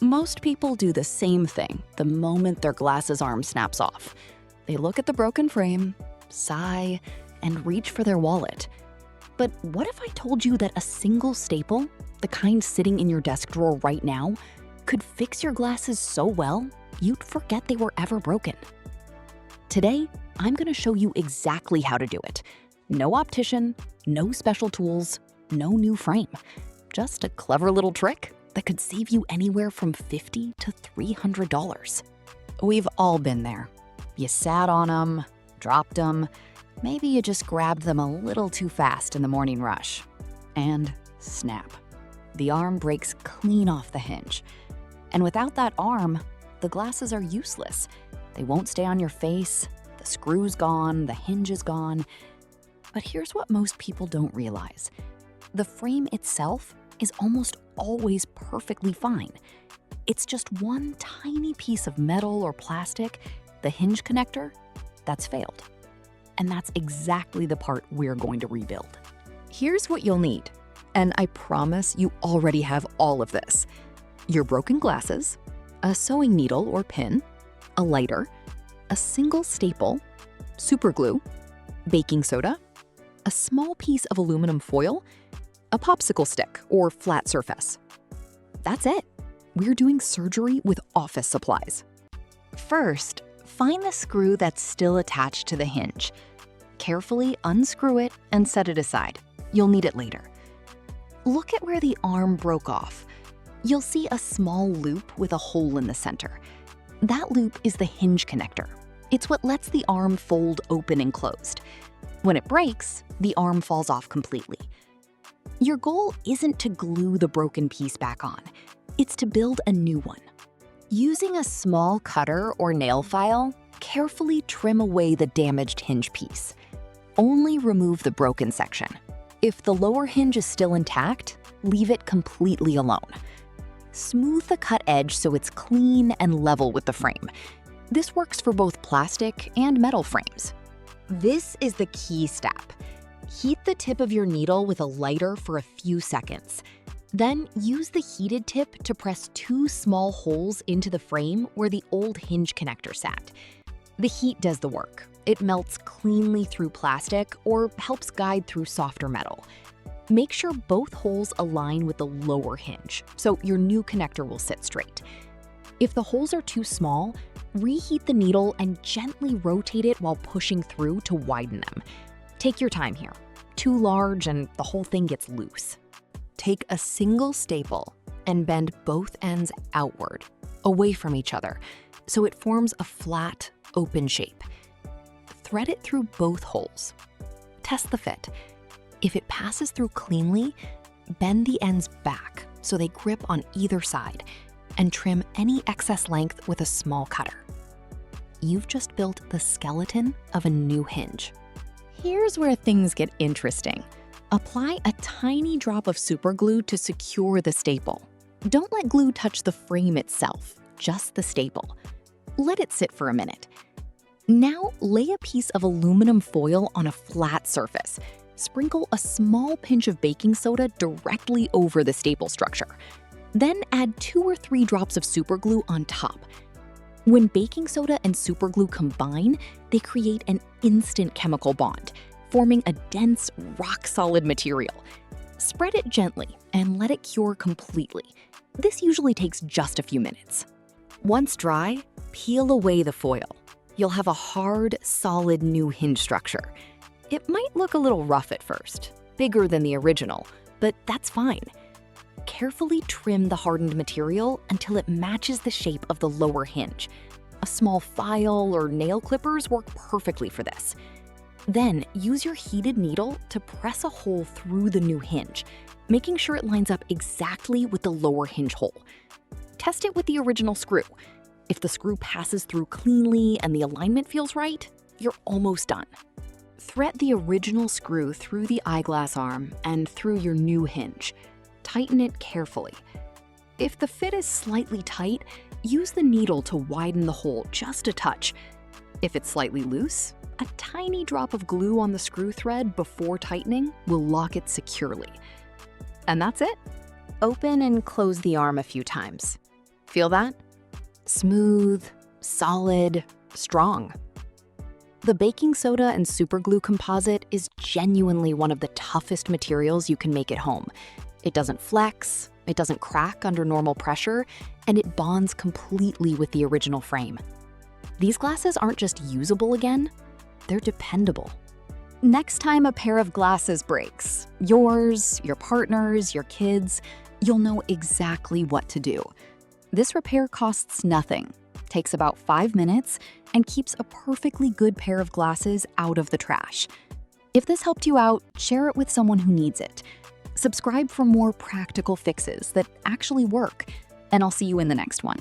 Most people do the same thing the moment their glasses arm snaps off. They look at the broken frame, sigh, and reach for their wallet. But what if I told you that a single staple, the kind sitting in your desk drawer right now, could fix your glasses so well you'd forget they were ever broken? Today, I'm going to show you exactly how to do it. No optician, no special tools, no new frame. Just a clever little trick that could save you anywhere from $50 to $300. We've all been there. You sat on them, dropped them, maybe you just grabbed them a little too fast in the morning rush. And snap. The arm breaks clean off the hinge. And without that arm, the glasses are useless. They won't stay on your face, the screw's gone, the hinge is gone. But here's what most people don't realize. The frame itself is almost always perfectly fine. It's just one tiny piece of metal or plastic, the hinge connector, that's failed. And that's exactly the part we're going to rebuild. Here's what you'll need, and I promise you already have all of this. Your broken glasses, a sewing needle or pin, a lighter, a single staple, super glue, baking soda, a small piece of aluminum foil, a popsicle stick or flat surface. That's it. We're doing surgery with office supplies. First, find the screw that's still attached to the hinge. Carefully unscrew it and set it aside. You'll need it later. Look at where the arm broke off. You'll see a small loop with a hole in the center. That loop is the hinge connector. It's what lets the arm fold open and closed. When it breaks, the arm falls off completely. Your goal isn't to glue the broken piece back on. It's to build a new one. Using a small cutter or nail file, carefully trim away the damaged hinge piece. Only remove the broken section. If the lower hinge is still intact, leave it completely alone. Smooth the cut edge so it's clean and level with the frame. This works for both plastic and metal frames. This is the key step. Heat the tip of your needle with a lighter for a few seconds. Then use the heated tip to press 2 small holes into the frame where the old hinge connector sat. The heat does the work. It melts cleanly through plastic or helps guide through softer metal. Make sure both holes align with the lower hinge, so your new connector will sit straight. If the holes are too small, reheat the needle and gently rotate it while pushing through to widen them. Take your time here. Too large and the whole thing gets loose. Take a single staple and bend both ends outward, away from each other, so it forms a flat, open shape. Thread it through both holes. Test the fit. If it passes through cleanly, bend the ends back so they grip on either side, and trim any excess length with a small cutter. You've just built the skeleton of a new hinge. Here's where things get interesting. Apply a tiny drop of super glue to secure the staple. Don't let glue touch the frame itself, just the staple. Let it sit for a minute. Now lay a piece of aluminum foil on a flat surface. Sprinkle a small pinch of baking soda directly over the staple structure. Then add 2 or 3 drops of super glue on top. When baking soda and super glue combine, they create an instant chemical bond, forming a dense, rock-solid material. Spread it gently and let it cure completely. This usually takes just a few minutes. Once dry, peel away the foil. You'll have a hard, solid new hinge structure. It might look a little rough at first, bigger than the original, but that's fine. Carefully trim the hardened material until it matches the shape of the lower hinge. A small file or nail clippers work perfectly for this. Then use your heated needle to press a hole through the new hinge, making sure it lines up exactly with the lower hinge hole. Test it with the original screw. If the screw passes through cleanly and the alignment feels right, you're almost done. Thread the original screw through the eyeglass arm and through your new hinge. Tighten it carefully. If the fit is slightly tight, use the needle to widen the hole just a touch. If it's slightly loose, a tiny drop of glue on the screw thread before tightening will lock it securely. And that's it. Open and close the arm a few times. Feel that? Smooth, solid, strong. The baking soda and superglue composite is genuinely one of the toughest materials you can make at home. It doesn't flex, it doesn't crack under normal pressure, and it bonds completely with the original frame. These glasses aren't just usable again, they're dependable. Next time a pair of glasses breaks, yours, your partner's, your kids', you'll know exactly what to do. This repair costs nothing, takes about 5 minutes, and keeps a perfectly good pair of glasses out of the trash. If this helped you out, share it with someone who needs it. Subscribe for more practical fixes that actually work, and I'll see you in the next one.